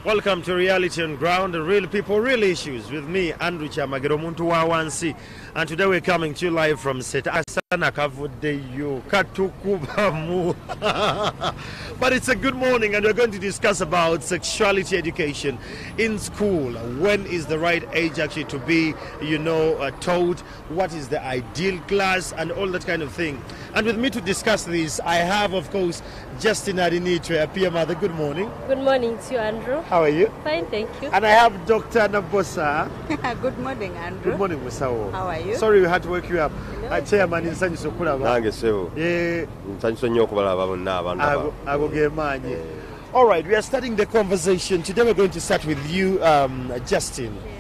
Welcome to Reality on Ground, real people, real issues with me, Andrew Chamagero Muntu wa Wansi. And today we're coming to you live from Seta Asana Kavudeyo Katukubamu. But it's a good morning and we're going to discuss about sexuality education in school. When is the right age actually to be, taught? What is the ideal class and all that kind of thing. And with me to discuss this, I have, of course, Justin Adinitre, Apia Mother. Good morning. Good morning to you, Andrew. How are you? Fine, thank you. And I have Dr. Nabosa. Good morning, Andrew. Good morning, Musao. How are you? Sorry we had to wake you up. No. Chairman in San Sokura. All right, we are starting the conversation. Today we're going to start with you, Justin. Yes.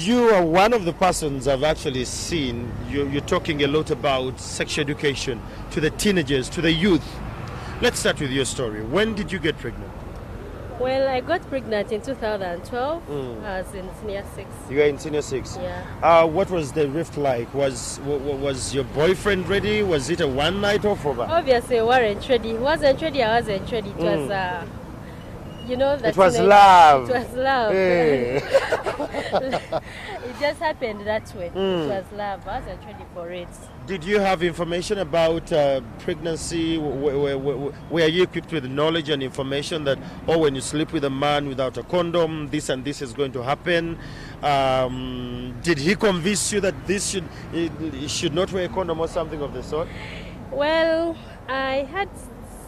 You are one of the persons I've actually seen. You're talking a lot about sexual education to the teenagers, to the youth. Let's start with your story. When did you get pregnant? Well, I got pregnant in 2012. I was in senior 6. You were in senior 6? Yeah. What was the rift like? Was your boyfriend ready? Was it a one night off over? Obviously, we weren't ready. He wasn't ready, I wasn't ready. It was, that it was love. It was love. Hey. It just happened that way. It was love. I wasn't ready for it. Did you have information about pregnancy? Were you equipped with knowledge and information that, when you sleep with a man without a condom, this and this is going to happen? Did he convince you that you should not wear a condom or something of the sort? Well, I had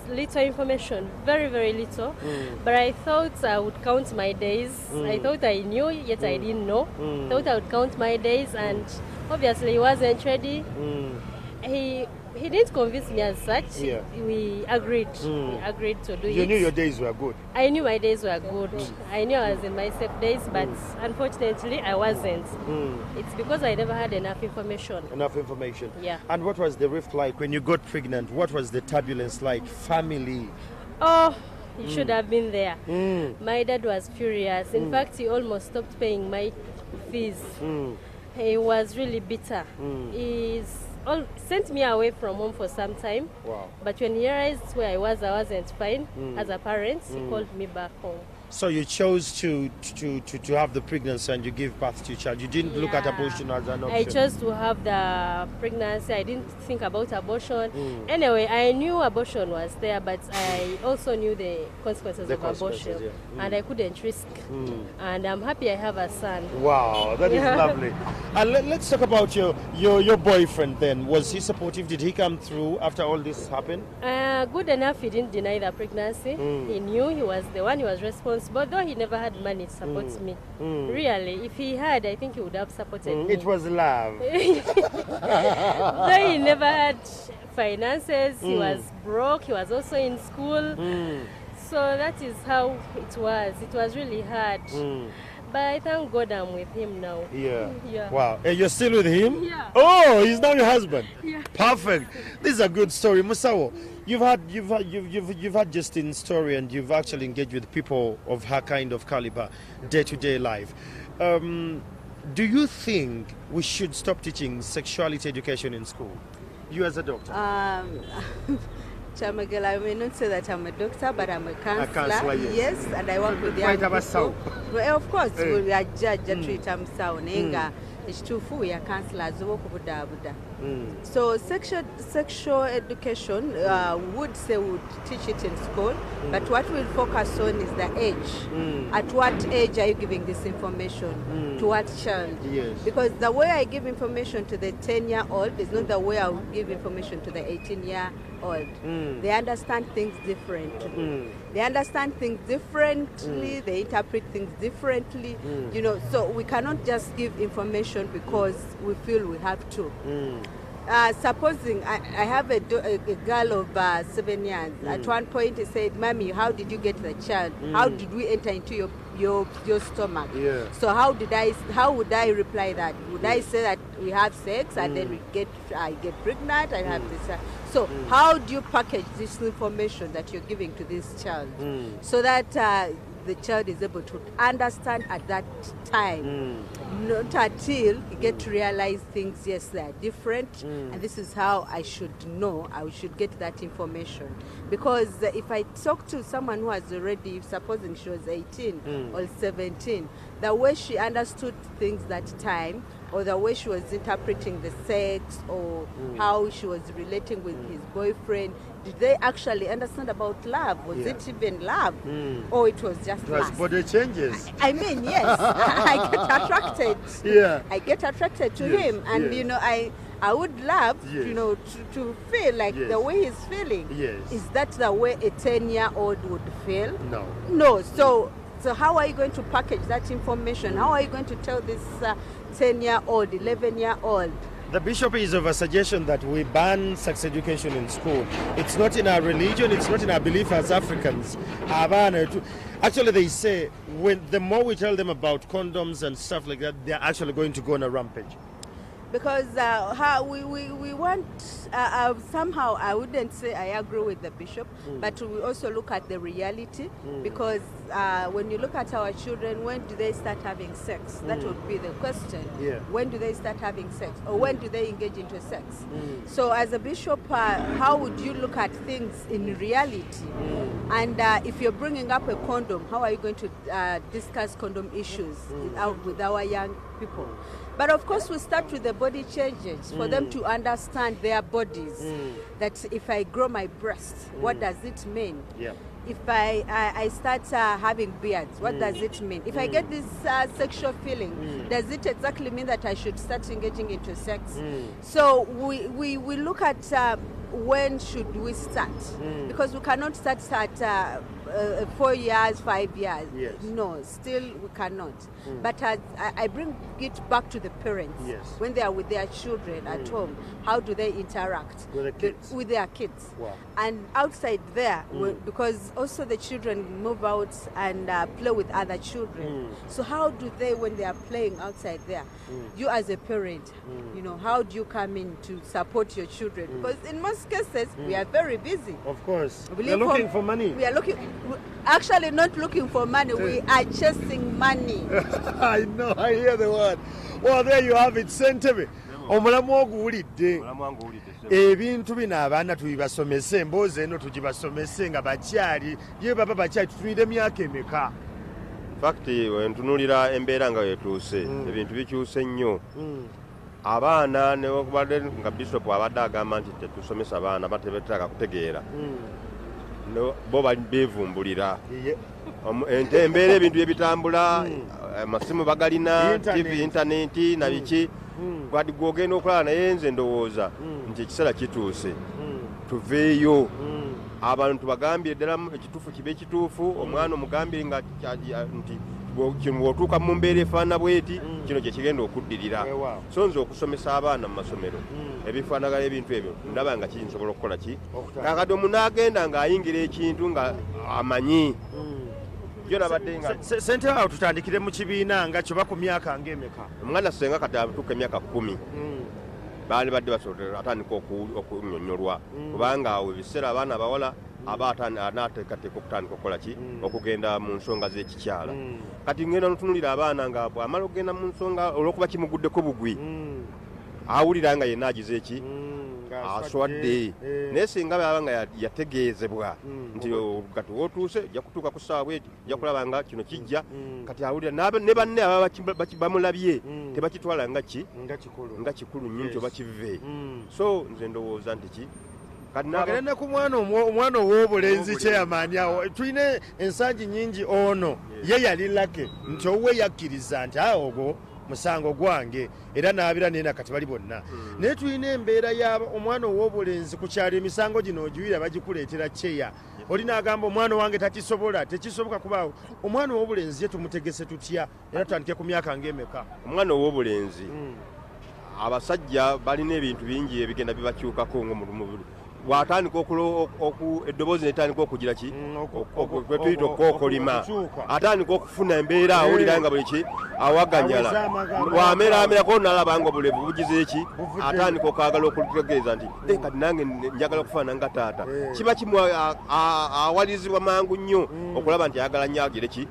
little information, very, very little. But I thought I would count my days. I thought I knew, yet I didn't know. Thought I would count my days, and obviously he wasn't ready. He didn't convince me as such. Yeah. We agreed. We agreed to do it. You knew your days were good? I knew my days were good. I knew I was in my safe days, but unfortunately I wasn't. It's because I never had enough information. Enough information? Yeah. And what was the rift like when you got pregnant? What was the turbulence like? Family? Oh, you should have been there. My dad was furious. In fact, he almost stopped paying my fees. He was really bitter. He sent me away from home for some time. Wow. But when he realized where I wasn't fine as a parent, he called me back home. So you chose to have the pregnancy and you give birth to your child. You didn't look at abortion as an option. I chose to have the pregnancy. I didn't think about abortion. Anyway, I knew abortion was there, but I also knew the consequences of abortion. Yeah. And I couldn't risk. And I'm happy I have a son. Wow, that is lovely. And let's talk about your boyfriend then. Was he supportive? Did he come through after all this happened? Good enough, he didn't deny the pregnancy. He knew he was the one who was responsible. But though he never had money to support me, really, if he had, I think he would have supported me. It was love. Though he never had finances, he was broke, he was also in school. So that is how it was. It was really hard. But I thank God I'm with him now. Yeah. Wow. And you're still with him? Yeah. Oh, he's now your husband. Yeah. Perfect. This is a good story. Musao, you've had Justin's story and you've actually engaged with people of her kind of caliber, day-to-day life. Do you think we should stop teaching sexuality education in school? You as a doctor. Chamagel, I may not say that I'm a doctor, but I'm a counselor. A counselor, yes. And I work with young people. Well, of course, we are judged to treat them sound. It's too full. We are counselors. So sexual education would teach it in school, but what we'll focus on is the age. At what age are you giving this information? To what child? Yes. Because the way I give information to the 10-year-old is not the way I will give information to the 18-year-old. They understand things differently. They understand things differently. They interpret things differently. So we cannot just give information because we feel we have to. Supposing I have a girl of 7 years. At one point he said, "Mommy, how did you get the child? How did we enter into your stomach?" Yeah. So how would I reply that? Would I say that we have sex and then I get pregnant, I have this? So how do you package this information that you're giving to this child so that the child is able to understand at that time. Not until you get to realize things, yes, they are different, and this is how I should know, I should get that information. Because if I talk to someone who has already, supposing she was 18 or 17, the way she understood things that time, or the way she was interpreting the sex, or how she was relating with his boyfriend, did they actually understand about love? Was it even love? Or it was just lust? Body changes. I mean, yes, I get attracted. Yeah. I get attracted to him, and you know, I would love, you know, to feel like the way he's feeling. Yes. Is that the way a 10-year-old would feel? No. No. So how are you going to package that information? How are you going to tell this 10-year-old, 11-year-old? The bishop is of a suggestion that we ban sex education in school. It's not in our religion, it's not in our belief as Africans. Actually, they say the more we tell them about condoms and stuff like that, they're actually going to go on a rampage. Because we want, somehow I wouldn't say I agree with the bishop, but we also look at the reality, because when you look at our children, when do they start having sex? That would be the question. Yeah. When do they start having sex? Or when do they engage into sex? So as a bishop, how would you look at things in reality? And if you're bringing up a condom, how are you going to discuss condom issues with our young people? But of course, we start with the body changes for them to understand their bodies. That if I grow my breast, what does it mean? Yeah. If I start having beards, what does it mean? If I get this sexual feeling, does it exactly mean that I should start engaging into sex? So we look at when should we start? Because we cannot start at 4 years, 5 years. Yes. No, still we cannot. But I bring it back to the parents. Yes. When they are with their children at home, how do they interact with their kids? Wow. And outside there, because also the children move out and play with other children. So how do they, when they are playing outside there, you as a parent, you know, how do you come in to support your children? Because in most cases, we are very busy. Of course. We are looking for money. We are actually not looking for money. We are chasing money. I know, I hear the word. Well, there you have it, Sentebe. Omulamu oguwulidde ebintu bino abaana tubibasomese, emboozi eno tugibasomese nga bakyali ye baba bakyali tutuulira emyaka emeka. Fakti wentunulira embeera nga yetuuse ebintu bikyuse nnyo. Abaana newankubadde nga bishop abadde agamba nti tetusomesa abaana batebetaaga kutegeera. Bo beevumbulira embeera ebintu byebitambula, amasimu bagalina, TV, intaneti na biki. Gwadi gwogenda okulaba naye nze ndowooza nti ekiseera kituuse tuveeyo. Abantu bagambye ddala ekituufu kibe ekituufu, omwana omugambire nga nti bw'otuuka mu mbeera efaana bweti kino kye kigenda okuddirira. So nze okusomesa abaana mu masomero ebifaanagala ebintu ebyo ndaba nga kinsobola okukola ki. Kakati omuntu agenda ng'ayingira ekintu nga amanyi. Sente awo tutandikire mu kibiina nga kyoba ku myaka ng'emeka? Omwana senga kati atuuka emyaka 10 baali badde basobola atandika okunnyonnyolwa, kubanga awo ebiseera abaana abawala aba anaateekateeka okutandika okukola ki, okugenda mu nsonga z'ekikyala. Kati ngenda notunulira abaana nga bw'amala okugenda mu nsonga olw'okuba kimuguddeko bugwi, awulira nga yenna agize eki, aswadde. Naye singa baba nga yategeezebwa nti kati wootuuse ojja kutuuka ku ssaawa bweti, ojja kulaba nga kino kijja, kati awulira ne banne ababa bamulabye tebakitwala nga kikulu nnyo nti oba kive. So nze ndowooza nti ki agenda ku omwana ow'obulenzi kyeyamaani awo tulina ensangi nnyingi ono ye yali lake nti owe yakkiriza nti ogwo musango gwange era n'abira nena kati bali bonna. Naye tulina embeera y'omwana ow'obulenzi ku kyalo emisango gino ogiwira bagikuleetera kyeya. Oli n'agamba omwana wange takisobola, tekisoboka kubaawo. Omwana ow'obulenzi ye tumutegese tutya era tutandike ku myaka ng'emeka? Omwana ow'obulenzi abasajja balina ebintu bingi ebigenda bibakyukako bw'atandika eddoboozi netandika okugira ki kwetuyita okookolima atandika okufuna embeera awulira nga buli ki awaganyala bw'ameramerako nalaba nga obulevu bugize eki atandika okwagala okutegeeza nti kati nange njagala okufaana nga taata kiba kimu awalizibwa mangu nnyo okulaba nti ayagala nnyo agire ki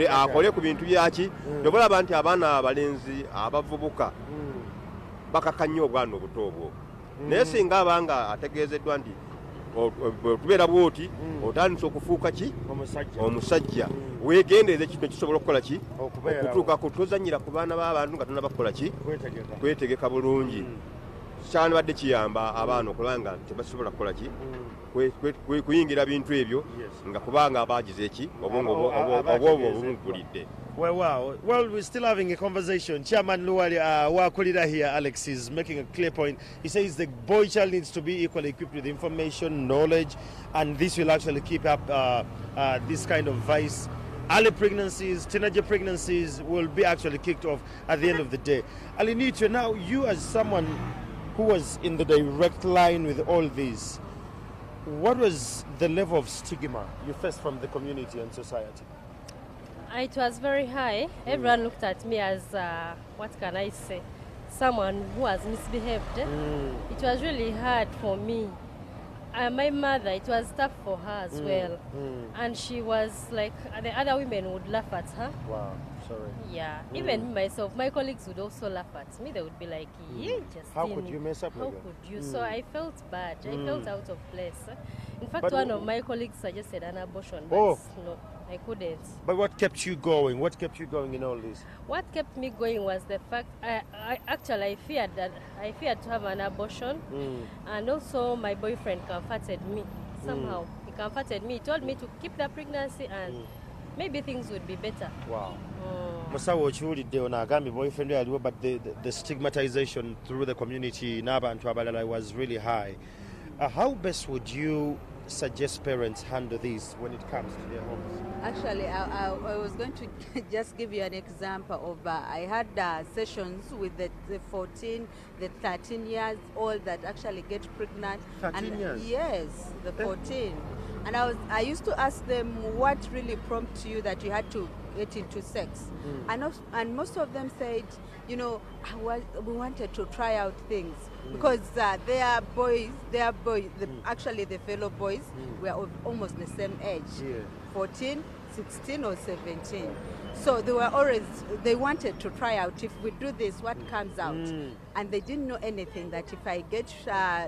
akole ku bintu byaki nobalaba nti abaana abalenzi abavubuka bakaka nnyo obwana obuto obwo naye singa abanga ategeezeddwa nti tubeera bwoti otandise okufuuka ki omusajja weegendeeze kino kisobola okukola ki okutuukako tozanyira ku baana b'abantu nga tonabakola ki kwetegeka bulungi kyandibadde kiyamba abaana okulaba nga tebasobola kukola ki kuyingira bintu ebyo nga kubanga abagize eki obwongo obumugulidde. Well, we're still having a conversation. Chairman Luwali Wakulira here, Alex, is making a clear point. He says the boy child needs to be equally equipped with information, knowledge, and this will actually keep up this kind of vice. Early pregnancies, teenager pregnancies will be actually kicked off at the end of the day. Alinito, now you as someone who was in the direct line with all this, what was the level of stigma you faced from the community and society? It was very high. Everyone looked at me as, what can I say, someone who has misbehaved. It was really hard for me. My mother, it was tough for her as well. And she was like, the other women would laugh at her. Wow, sorry. Yeah, even myself, my colleagues would also laugh at me. They would be like, yeah, Justine, how could you mess up like that? How could you? So I felt bad. I felt out of place. In fact, one of my colleagues suggested an abortion, but no, I couldn't. But what kept you going? What kept you going in all this? What kept me going was the fact I feared to have an abortion, and also my boyfriend comforted me somehow. He comforted me. He told me to keep the pregnancy and maybe things would be better. Wow. Musawo okiwulidde ono agambye boyfriend yaliwo, but the stigmatization through the community n'abantu abalala was really high. How best would you suggest parents handle this when it comes to their homes? Actually, I was going to just give you an example of I had sessions with the 14, the 13 years old that actually get pregnant. 13 years? Yes, the 14. And I used to ask them what really prompted you that you had to get into sex. And most of them said, you know, we wanted to try out things because they are boys, actually the fellow boys were of almost the same age, 14, 16 or 17. So they wanted to try out, if we do this, what comes out? And they didn't know anything, that if I get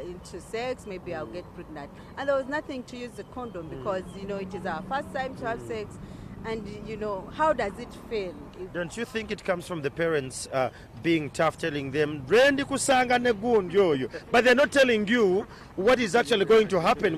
into sex, maybe I'll get pregnant. And there was nothing to use the condom because, you know, it is our first time to have sex. And, you know, how does it feel? Don't you think it comes from the parents being tough, telling them, Rendi kusanga negundi, but they're not telling you what is actually going to happen?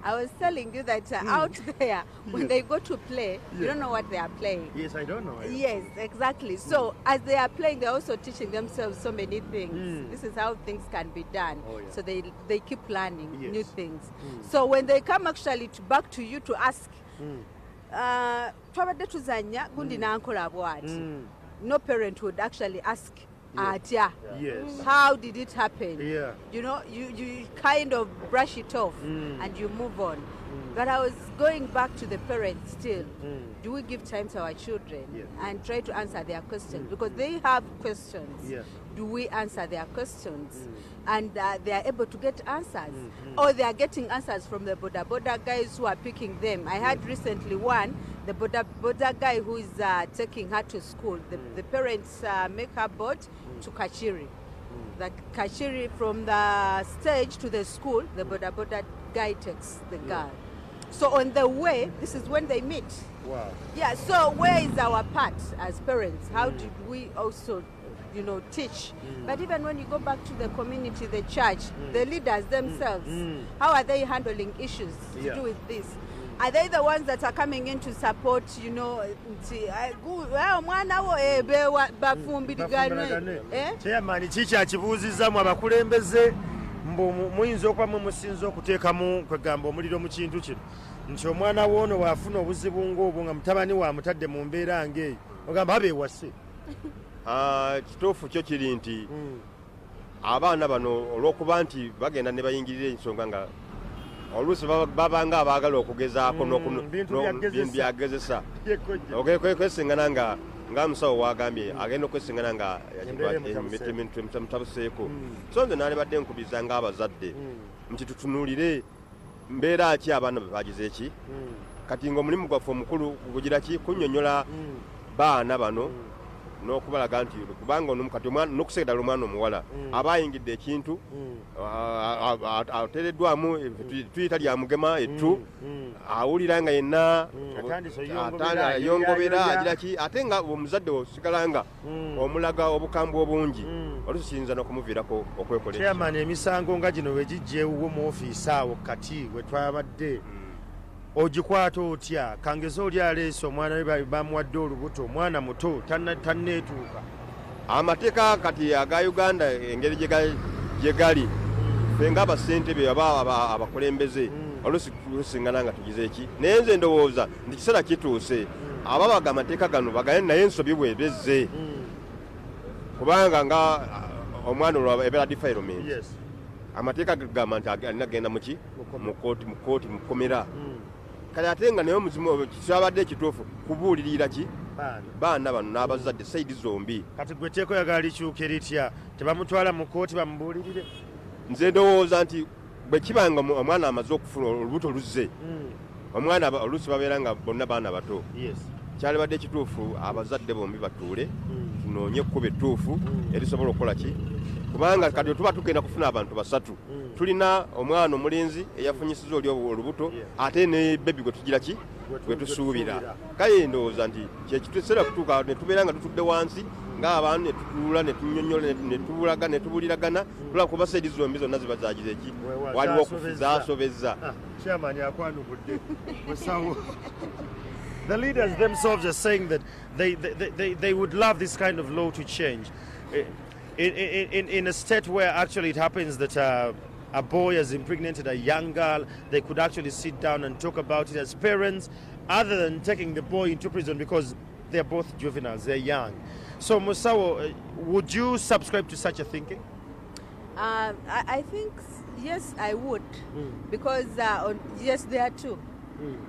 I was telling you that out there, when they go to play, you don't know what they are playing. Yes, I don't know. Yes, exactly. So as they are playing, they're also teaching themselves so many things. This is how things can be done. So they keep learning new things. So when they come actually back to you to ask, no parent would actually ask, yes. How did it happen? Yeah. You know, you kind of brush it off and you move on. But I was going back to the parents still. Do we give time to our children and try to answer their questions? Because they have questions. Do we answer their questions? And they are able to get answers. Or they are getting answers from the boda guys who are picking them. I had recently one, the boda guy who is taking her to school. The parents make her boat to Kachiri. The Kachiri, from the stage to the school, the boda guy takes the girl. So on the way, this is when they meet. Wow. Yeah, so where is our part as parents? How did we also, you know, teach? But even when you go back to the community, the church, the leaders themselves, how are they handling issues to do with this? Are they the ones that are coming in to support, you know, Chairman, chicha achibuuzizzamu abakulembeze mbu muyinza okuba musinza okuteekamu kwegamba omuliro mu kintu kino nti omwana woono waafuna obuzibu ng'obwo nga mutabani wamutadde mu mbeera ng'eyo ogamba abeewase. Kituufu kyo kiri nti abaana bano olw'okuba nti bagenda ne bayingirira ensonga nga oluusi babanga abaagala okugezaako bintu byagezesa kwesiŋŋana nga musawo wagambye agenda okwesiŋŋana nga mutabuseeko so nze naalibadde nkubiza ng'abazadde nti tutunuulire mbeera ki abaana bagize ki kati ng'omulimu gwaffe omukulu gugira ki kunnyonnyola baana bano n'okubalaga nti kubanga kati n'okuseera ddala omwana omuwala aba ayingidde ekintu ateereddwamu tuyita lyamugema ettu awulira nga yenna yongobera agira ki ate nga omuzadde osigala nga omulaga obukambwe obungi oluusi kiyinza n'okumuviirako okwekola chairman emisango nga gino bwe gijjeewuwo mu ofiisi awo kati we twabadde ogikwata otya kangeza oli aleese omwana we bamuwadde olubuto omwana muto tanneetuuka amateeka kati aga Uganda engeri gye gali ffe ng'abasentebe aba abakulembeze oluusi tusiŋŋana nga tugize eki naye nze ndowooza nti kiseera kituuse ababaga amateeka gano bagaye naye ensobi bwebezze kubanga nga omwana olwo ebeera defilement amateeka gagamba nti alina genda muki mu kooti mu kkomera kale ate nga naye omuzimu kyabadde ekituufu kubuulirira ki baana bano n'abazadde sayidi zombi kati gwe teeko yagala likyuke litya tebamutwala mu kooti bamubuulirire nze ndowooza nti bwe kibanga omwana amaze okufuna olubuto luzze omwana oluusi babeera nga bonna baana bato kyalibadde ekituufu abazadde bombi batuule tunoonye ekkuba ettuufu erisobola okukola ki kubanga kati tuba tugenda kufuna abantu basatu tulina omwana omulenzi eyafunyisiza oli olubuto ate ne bebi gwe tugira ki gwe tusuubira kale ndowooza nti kyekituseera kutuuka ne tubeera nga tutudde wansi ng'abantu ne tutuula ne tunnyonnyola ne tubulaga ne tubuuliragana tulaba kuba sayidi zombi zonna ziba zagize eki waliwo okuzaasobezza chairman akwanukudde musawo. The leaders themselves are saying that they would love this kind of law to change. In a state where actually it happens that a boy has impregnated a young girl, they could actually sit down and talk about it as parents, other than taking the boy into prison because they're both juveniles, they're young. So Musawo, would you subscribe to such a thinking? I think, yes, I would. Because, yes, there are two.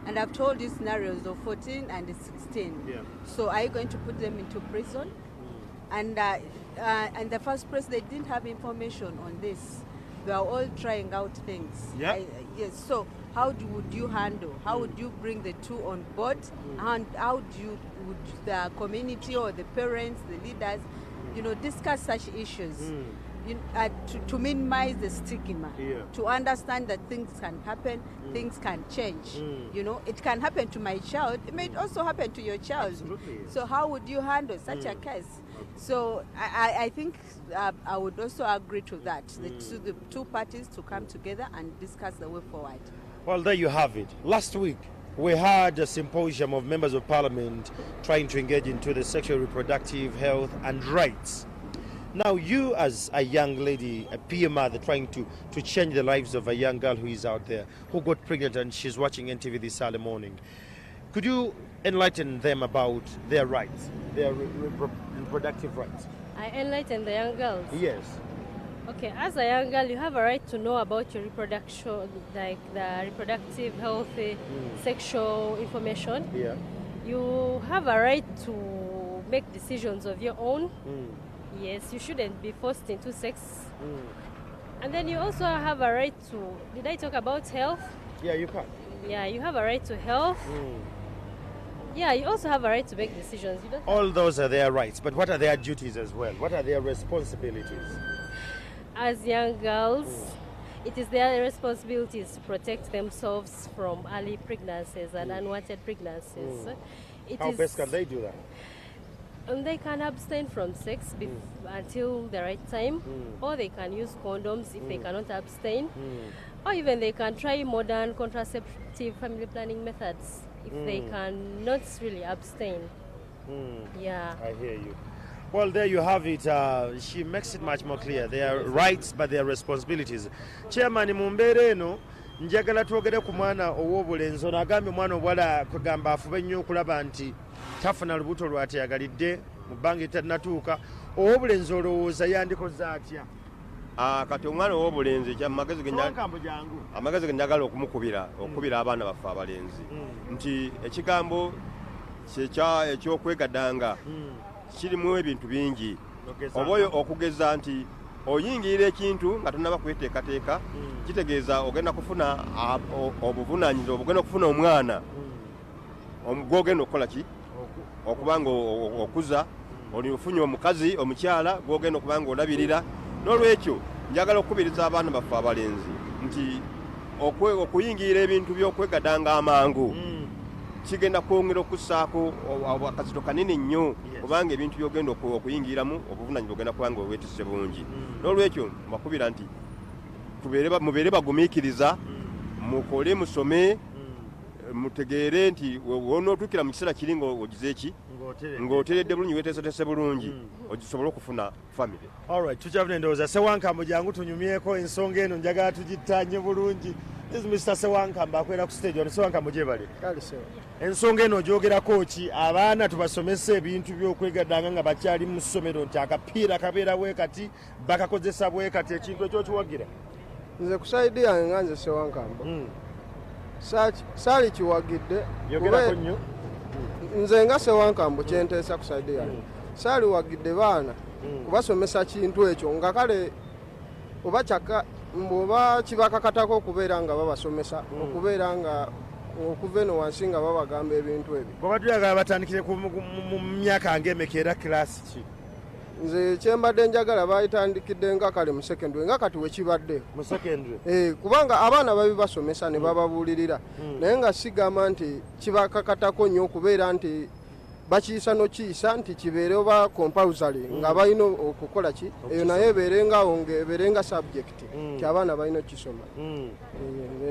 And I've told you scenarios of 14 and 16. Yeah. So are you going to put them into prison? And the first place, they didn't have information on this. They are all trying out things. Yeah. Yes. So how would you handle? How would you bring the two on board? And how would the community or the parents, the leaders, discuss such issues? To minimize the stigma, to understand that things can happen, things can change. It can happen to my child. It may also happen to your child. Absolutely. So how would you handle such a case? So I think I would also agree to that. The two parties to come together and discuss the way forward. Well, there you have it. Last week, we had a symposium of members of parliament trying to engage into the sexual reproductive health and rights. Now, you as a young lady, a peer mother, trying to change the lives of a young girl who is out there, who got pregnant and she's watching NTV this early morning, could you enlighten them about their rights, their reproductive rights? I enlighten the young girls? Yes. Okay, as a young girl, you have a right to know about your reproduction, like the reproductive health, sexual information. Yeah. You have a right to make decisions of your own. Yes, you shouldn't be forced into sex. And then you also have a right to... Did I talk about health? Yeah, you can. Yeah, you have a right to health. Yeah, you also have a right to make decisions. You don't All those are their rights, but what are their duties as well? What are their responsibilities? As young girls, it is their responsibilities to protect themselves from early pregnancies and unwanted pregnancies. How best can they do that? And they can abstain from sex until the right time, or they can use condoms if they cannot abstain, or even they can try modern contraceptive family planning methods if they cannot really abstain. Yeah. I hear you. Well, there you have it. She makes it much more clear. Their rights, but their responsibilities. Chairman mumbeere eno njagala twogere ku mwana ow'obulenzi ono agambye omwana obuwala kugamba afube nnyo okulaba nti tafuna lubuto lwateyagalidde mu bbanga etanatuuka. Ow'obulenzi olowooza yandikoze atya? kati omwana ow'obulenzi amagezi ge njagala okubira abaana baffe abalenzi nti ekigambo ekyokwegadanga kirimu ebintu bingi oba okugeza nti oyingirira ekintu nga tonaba kweteekateeka kitegeeza ogenda kufuna obuvunaanyizibwa ogenda kufuna omwana gwogenda okukola ki okuba nga okuza ofunye omukazi omukyala gwogenda okuba nga olabirira n'olwekyo njagala okukubiriza abaana baffe abalenzi nti okuyingirira ebintu by'okwegadanga amangu kigenda kwongera okussaako akazito kanene nnyo kubanga ebintu byogenda okuyingiramu obuvunanyizibwa ogenda kuba nga weetisse bungi n'olwekyo mbakubira nti mubeere bagumiikiriza mukole musome mutegeere nti wonootuukira mu kiseera kiri ng'ogize eki ng'oteredde bulungi weeteesetese bulungi ogisobole okufuna famire. Alright, tukyavuna endowooza Sewankamba jangu tunyumyeko ensonga eno njagala tugittanye bulungi. This is Mr. Sewankamba akwera ku stage ono. Sewankamba gyebale ensonga eno ogyogerako ki abaana tubasomesa ebintu by'okwegaddanga nga bakyali mu ssomero nti akapiira kabeera bwe kati bakakozesa bwe kati ekintu ekyo kiwagira? Nze ku saidi yange nga nze Sewankamba saali kiwagidde nze nga Sewankamba kyenteesa ku saidi yange saali wagidde baana kubasomesa kintu ekyo nga kale oba kyaka mboba kibakakatako okubeera nga babasomesa okubeera nga okuva eno wansi nga babagamba ebintu ebyo. Bw'oba tuyagala batandikire mu myaka ng'emeka era kilasi ki? Nze kyembadde njagala bayitandikidde nga kale mu secondary nga kati wekibadde mu secondary kubanga abaana babibasomesa ne bababuulirira naye nga sigamba nti kibakakatako nnyo okubeera nti bakiyisa nokiyisa nti kibeere oba compulsory nga balina okukola ki eyo naye ebeerenga subject ti abaana balina okukisoma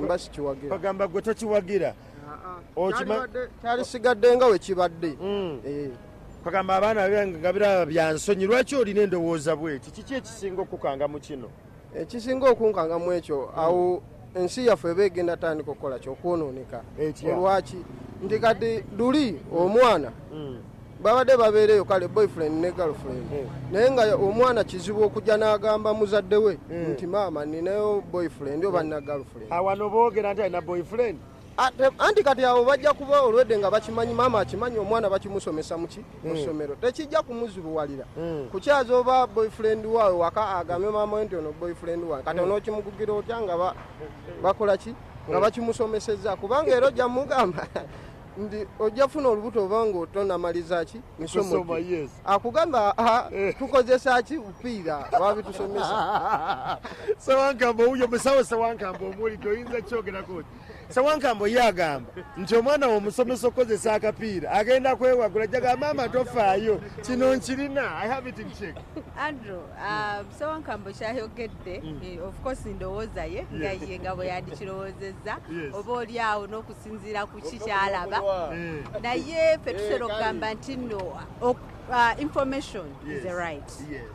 mba sikiwagira. Bagamba gwe tokiwagira kyali sigadde nga wekibadde. Bagamba abaana nga biraba byansonyi lwaki olina endowooza bweti kiki ekisinga okukanga mu kino? Ekisinga okunkanga mu ekyo awo ensi yaffe eba egenda tandika okukola kyokwonooneka olwaki nti kati luli omwana babadde babeereyo kale boyfriend ne girlfriend naye nga omwana kizibu okujja n'agamba muzadde we nti maama ninayo boyfriend oba nina girlfriend. Awano boogera nti alina boyfriend anti kati awo bajja kuba olwedde nga bakimanyi maama akimanyi omwana bakimusomesa muki mu ssomero tekijja kumuzibuwalira kukyaza oba boyfriend waawe waka agambe maama we nti ono boyfriend waawe kati onookimugugira otya nga bakola ki nga bakimusomesezza kubanga era ojja mugamba ndi ojja funa olubuto oba nga otonamaliza ki misomo akugamba tukozesa ki bupiira babitusomesa. Sewankamba owuyo musawo Sewankamba omuwulidde oyinza kyogerako Sewankamba ye agamba nti omwana omusomesa okukozesa akapiira agenda kwewagula jaga maama tofaayo kino nkirina I have it in check. Andrew Sewankamba kyayogedde of course ndowooza ye nga ye nga bwe yandikirowoozezza oba oli awo n'okusinziira ku kikyalaba naye ffe tutera okugamba nti nno information is a right.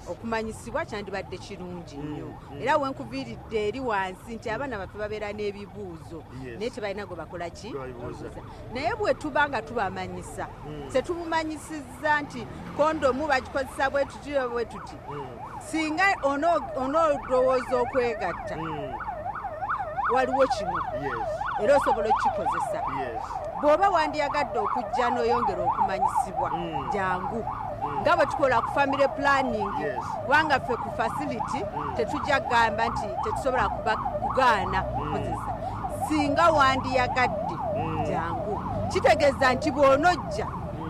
Okumanyisibwa kyandibadde kirungi nnyo era wenkuviiridde eri wansi nti abaana baffe babeera n'ebibuuzo naye tebalina gwe bakola ki naye bwe tuba nga tubamanyisa tetubumanyisizza nti kondomu bagikozesa bwe tuti bwe tuti singa onoolowooza okwegatta waliwo kino era osobola okukikozesa bw'oba wandiyagadde okujja n'oyongera okumanyisibwa jangu nga bwe tukola ku family planning kubanga ffe ku facility tetujja kugamba nti tetusobola kugaana kukozesa singa wandiyagadde jangu kitegeeza nti bw'onojja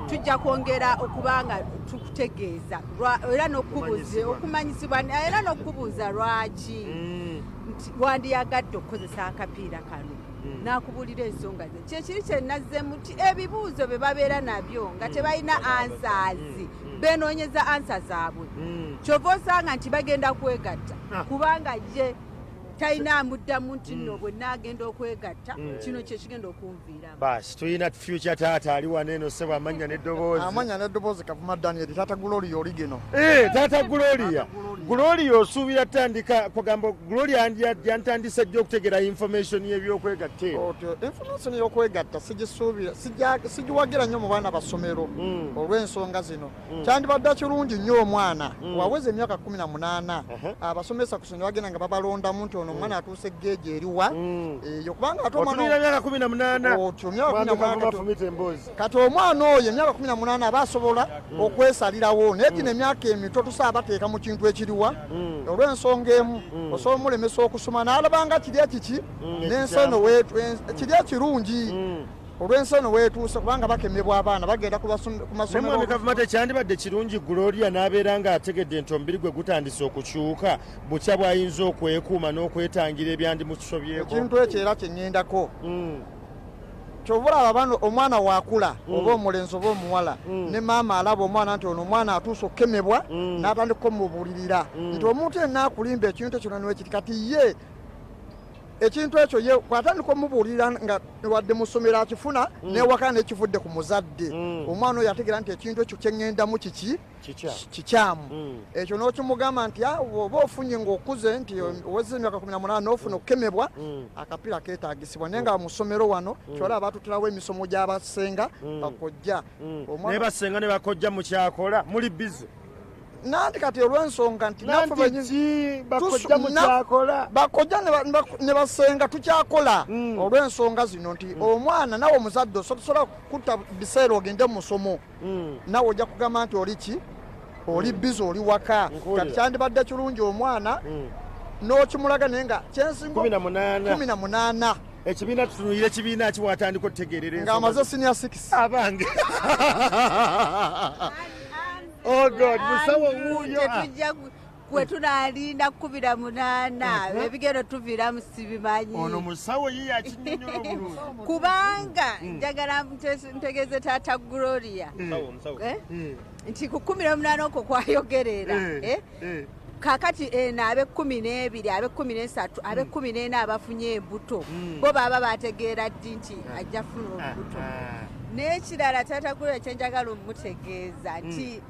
tujja kwongera okuba nga tukutegeeza era n'okumanyisibwa era n'okubuuza lwaki nti wandiyagadde okukozesa akapiira kano n'akubuulira ensonga ze kyekiri kye nazzemu nti ebibuuzo bye babeera nabyo nga tebalina ansaazi beenoonyeza ansa zaabwe kyova osanga nti bagenda kwegatta kubanga ye talina amuddamu nti nno bwe naagenda okwegatta kino kye kigenda okunviiramu. Basi tulina future taata ali wano eno ssebo amanya n'eddoboozi. Amanya n'eddoboozi Kavuma Daniel taata Gloria Origino. Taata Gloria. Gloria osuubira tandika kugamba Gloria yantandise jja okutegeera information y'ebyokwegatta. Information y'okwegatta sigisuubira sigiwagira nnyo mu baana basomero olw'ensonga zino. Kyandibadde kirungi nnyo omwana waweza emyaka 18 abasomesa ku ssomero bagenda nga babalondamu nti ono omwana atuuse geeji eriwa eyo kubanga ate omwana emyaka 18 kati omwana oyo emyaka 18 aba asobola okwesalirawo naye gino emyaka emito tusaaba bateeka mu kintu ekiriwa olw'ensonga emu osobola omulemesa okusoma n'alabanga kiri ekiki n'enseno kiri ekirungi olw'enseno weetuuse kubanga bakemebwa abaana bagenda ku masomero. Mwami Kavuma tekyandibadde kirungi Gloria n'abeera ng'ategedde nti omubiri gwe gutandise okukyuka bukya bw'ayinza okwekuuma n'okwetangira ebyandi mu kisobyeko. Ekintu ekyo era kyennyendako kyovula abana omwana waakula oba omulenzi oba omuwala ne maama alaba omwana nti ono omwana atuuse okukemebwa n'atandika omubuulirira nti omuntu yenna akulimba ekintu ekyo nanwekiri kati ye ekintu ekyo ye kwatandika omubuulirira nga wadde mu ssomero akifuna newakana nekivudde ku muzadde omwana oyo ategeera nti ekintu ekyo kyeŋŋendamu kikyamu ekyo n'okimugamba nti oba ofunye ng'okuze nti owezza emyaka 18 n'ofuna okukemebwa akapiira keetaagisibwa naye nga mu ssomero wano kyolaba batutirawo emisomo gy'abasenga bakojja naye basenga ne bakojja mukyakola muli bize nanti kati olw'ensonga nti bakojja ne basenga tukyakola olw'ensonga zino nti omwana nawe omuzadde osobola kutta biseera ogende mu musomo nawe ojja kugamba nti oli ki oli bizi oli waka kati kyandibadde kirungi omwana n'okimulaga naye nga kyensinga 18 ekibiina tutunulira ekibiina kiwatandika okutegeerera ng'amaze senior 6 abange. Oh God, musawo wuyo tetujja kwe tunaalinda 18 ebigero tuviiramu sibimanyi. Ono musawo ye yakinyonnyola bulungi kubanga njagala ntegeeze taata Gloria nti ku 18 okwo kwayogerera kakati abe 12 abe 13 abe 14 abafunye embuto bo baba bategeera ddi nti ajja funa obuto. N'ekirala taata Gloria kyenjagala omutegeeza nti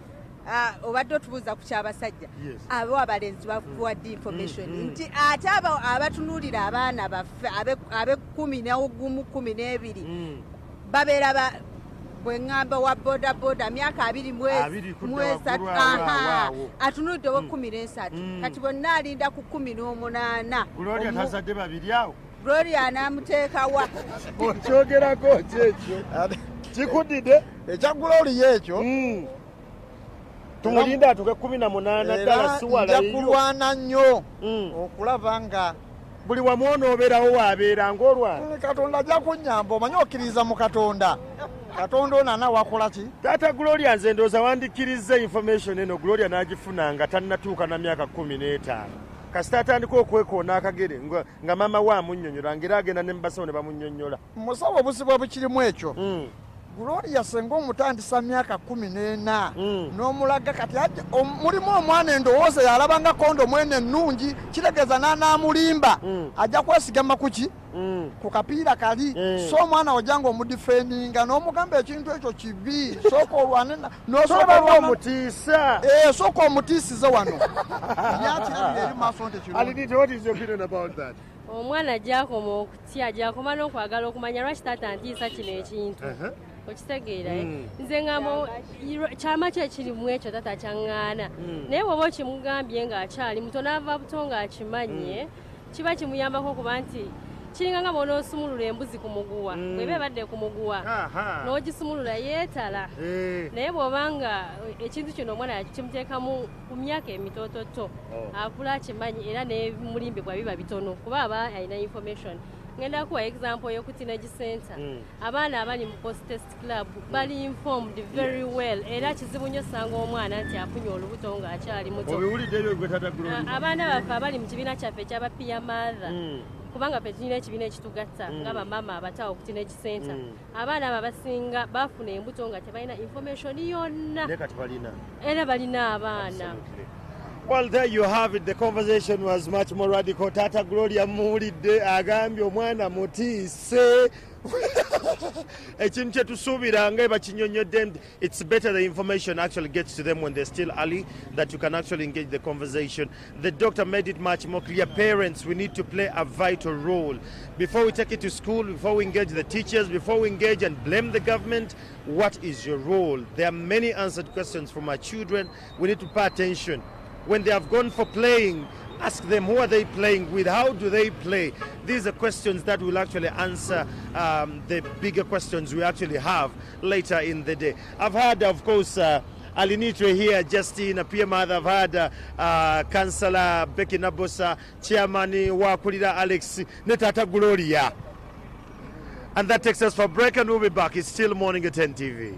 obadde otubuuza ku kyabasajja abo abalenzi bafuwadde information nti ate abatunuulira abaana baffe abe 11 babeera bwe ŋŋamba wa bodaboda myaka 23 atunuulidde owa 13 kati bonna alinda ku 18. Gloria tazadde babiri awo Gloria anaamuteekawa okyogerako kyekyo kikuddide ekya Gloria ekyo tumulinda atuke 18 ddala siwala nja kulwana nnyo okulaba nga buli wamu onoobeerawo waabeera ng'olwana. Katonda ajja kunnyamba omanyi okkiriza mu Katonda ono anaawakola ki. Taata Gloria nze ndowooza wandikkiriza information eno Gloria n'agifuna nga tannatuuka na myaka 15 kasita atandika okwekoona akagere nga maama we amunnyonnyola ngera agenda ne mubasawo ne bamunnyonnyola. Musawo obuzibu obukirimu ekyo Gloria senga omutandisa myaka 14 n'omulaga kati mulimu omwana endowooza yalabanga kondomu eno ennungi kitegeeza n'anaamulimba ajja kwesigama kuki ku kapiira kali so omwana ojja ng'omudifendinga n'omugamba ekintu ekyo kibi sooka olwane omutiisa sooka omutiisize wano yakirabira eri maaso nti kirungi. Omwana ajjakoma okutya ajjakoma n'okwagala okumanya lwaki taata ntiisa kino ekintu okitegeera nze ngamba kyama ki ekirimu ekyo taata kyaŋŋaana naye bw'oba okimugambye ng'akyali muto n'ava buto ng'akimanye kiba kimuyambako kuba nti kiringa nga bw'onoosumulula embuzi ku muguwa bw'eba ebadde ku muguwa n'ogisumulula yeetala naye bw'obanga ekintu kino omwana kimuteekamu ku myaka emitoototo akula akimanyi era n'emulimbe bwa biba bitono kuba aba alina information. Ngenda kuwa example yo ku teenage center abaana abali mu post test club bali informed very well era kizibu nnyo sanga omwana nti afunye olubuto ng'akyali muto. Abaana baffe abali mu kibiina kyaffe ekyaba peer mother kubanga ffe tulina ekibiina ekitugatta nga bamama abatawo ku teenage center abaana abo abasinga bafuna embuto nga tebalina information yonna era balina abaana Well, there you have it. The conversation was much more radical. Tata Gloria Mulide agambye omwana mutiise. Ekintu kye tusuubira nga bakinyonnyodde, it's better the information actually gets to them when they're still early, that you can actually engage the conversation. The doctor made it much more clear. Parents, we need to play a vital role. Before we take it to school, before we engage the teachers, before we engage and blame the government, what is your role? There are many answered questions from our children. We need to pay attention. When they have gone for playing, ask them who are they playing with, how do they play. These are questions that will actually answer the bigger questions we actually have later in the day. I've had, of course, Alinitre here, Justine, Pia Mother. I've had Councillor Becky Nabosa, Chairman Wakulira Alex, Netata Gloria. And that takes us for break, and we'll be back. It's still Morning at 10 TV.